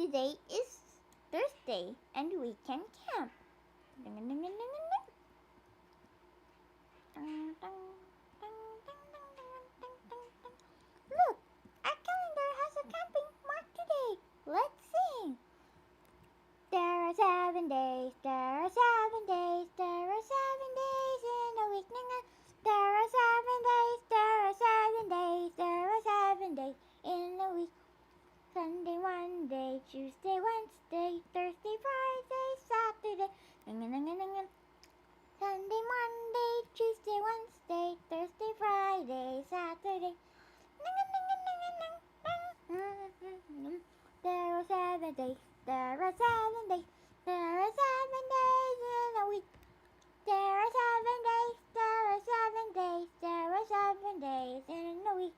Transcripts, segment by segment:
Today is Thursday and we can camp. Look, our calendar has a camping mark today. Let's sing. There are 7 days, there are 7 days, there are 7 days in a week. There are 7 days, there are 7 days, there are 7 days in a week. Sunday, Monday, Tuesday, Wednesday, Thursday, Friday, Saturday. Sunday, Monday, Tuesday, Wednesday, Thursday, Friday, Saturday. There are 7 days, there are 7 days, there are 7 days in a week. There are 7 days, there are 7 days, there are 7 days in a week.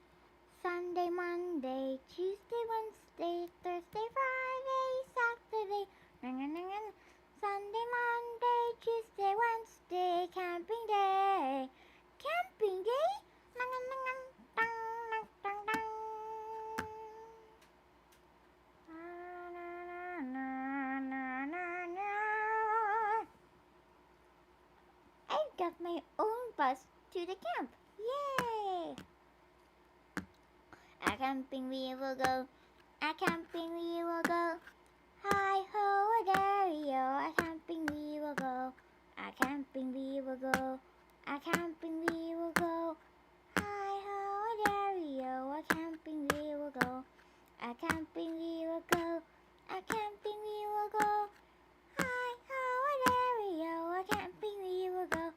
Sunday, Monday, Tuesday, Wednesday, Thursday, Friday, Saturday. Sunday, Monday, Tuesday, Wednesday, camping day. Camping day? I've got my own bus to the camp. Yay! A camping we will go, a camping we will go. Hi ho, a dairy-o, a camping we will go, a camping we will go, a camping we will go. Hi ho, a dairy-o, a camping we will go, a camping we will go, a camping we will go. Hi ho, a dairy-o, a camping we will go.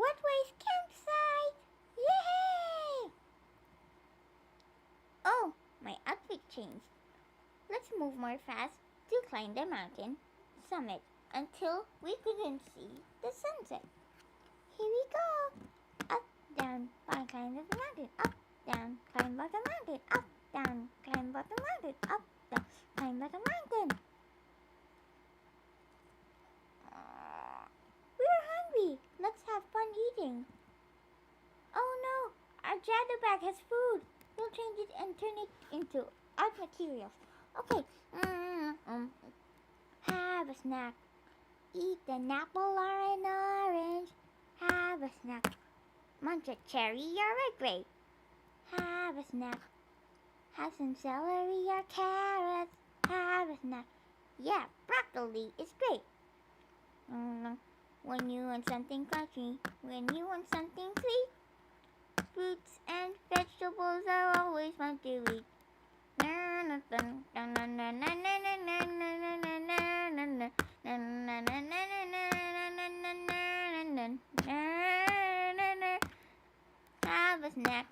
Way's campsite! Yay! Oh, my outfit changed. Let's move more fast to climb the mountain summit until we couldn't see the sunset. Here we go! Up, down, climb up the mountain. Up, down, climb up the mountain. Up, down, climb up the mountain. Up, down, climb up the mountain. We're hungry. Let's have fun eating. Oh no, our Jadu bag has food. We'll change it and turn it into art materials. Okay. Have a snack. Eat an apple or an orange. Have a snack. Munch a cherry or a grape. Have a snack. Have some celery or carrots. Have a snack. Yeah, broccoli is great. When you want something crunchy, when you want something sweet, fruits and vegetables are always fun to eat. Have a snack.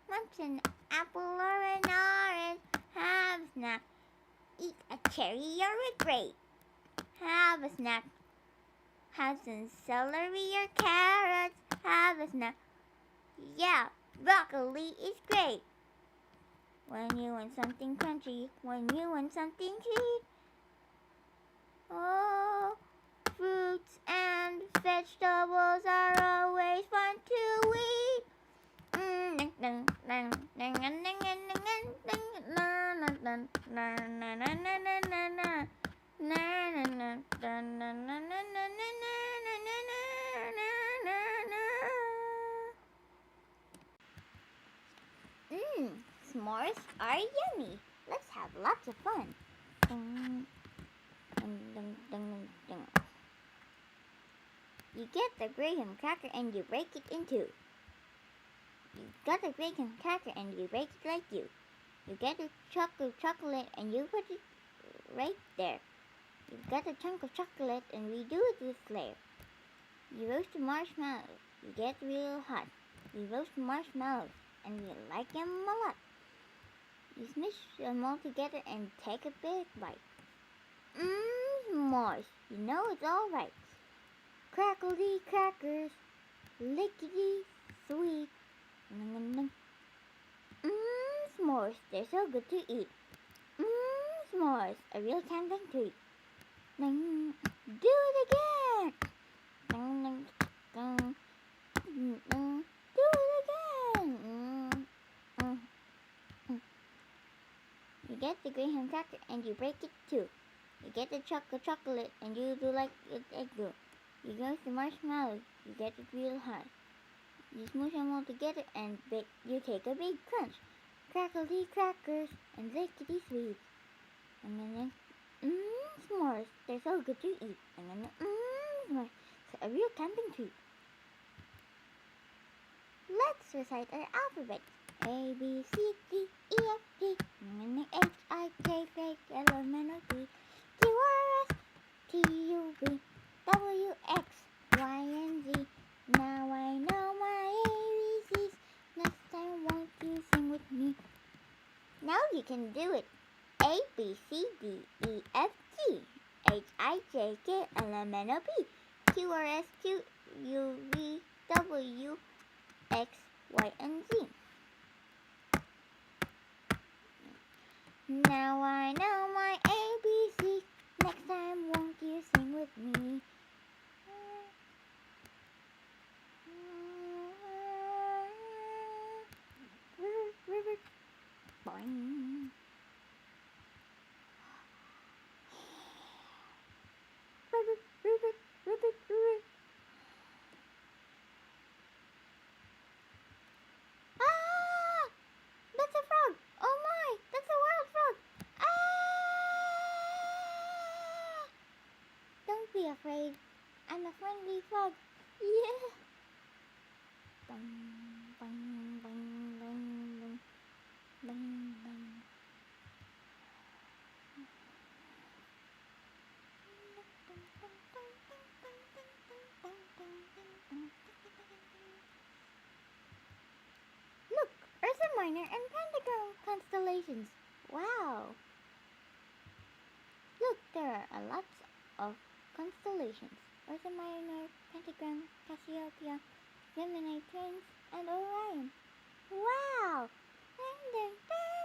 Munch an apple or an orange. Have a snack. Eat a cherry or a grape. Have a snack. Have some celery or carrots. Have a snack. Yeah, broccoli is great. When you want something crunchy, when you want something sweet. Oh, fruits and vegetables are always fun to eat. S'mores are yummy. Let's have lots of fun. You get the graham cracker and you break it in two. You got a graham cracker and you break it like you. You get a chunk of chocolate and you put it right there. You got a chunk of chocolate and we do it with flair. You roast the marshmallows. You get real hot. You roast marshmallows and we like them a lot. You smash them all together and take a big bite. S'mores. You know it's all right. Crackly crackers, lickety sweet. S'mores, they're so good to eat. S'mores, a real camping treat. Do it again. Do it again. You get the graham cracker and you break it too. You get the chocolate and you do like it egg do. You get the marshmallow. You get it real hard. You smoosh them all together and you take a big crunch. Crackly crackers and lickety sweet. And then, s'mores. They're so good to eat. And then, s'mores. It's a real camping treat. Let's recite our alphabet. A, B, C, D, E, F, G, H, I, J, K, L, M, N, O, P, Q, R, S, T, U, V, W, X, Y, and Z. Now I know my ABCs. Next time won't you sing with me? Now you can do it. A, B, C, D, E, F, G, H, I, J, K, L, M, N, O, P, Q, R, S, Q, U, V, W, X, Y, and Z. Now I know my ABC. Next time won't you sing with me? River, boing. River. Ah! That's a frog! Oh my! That's a wild frog! Ah! Don't be afraid. I'm a friendly frog. Yeah! Bang, bang, bang, bang, bang, bang, bang. Look! Ursa Minor and Pentagon constellations. Wow! Look, there are lots of constellations. Ursa Minor, Pentagon, Cassiopeia, Gemini Twins, and Orion. Wow! Dun, dun, dun.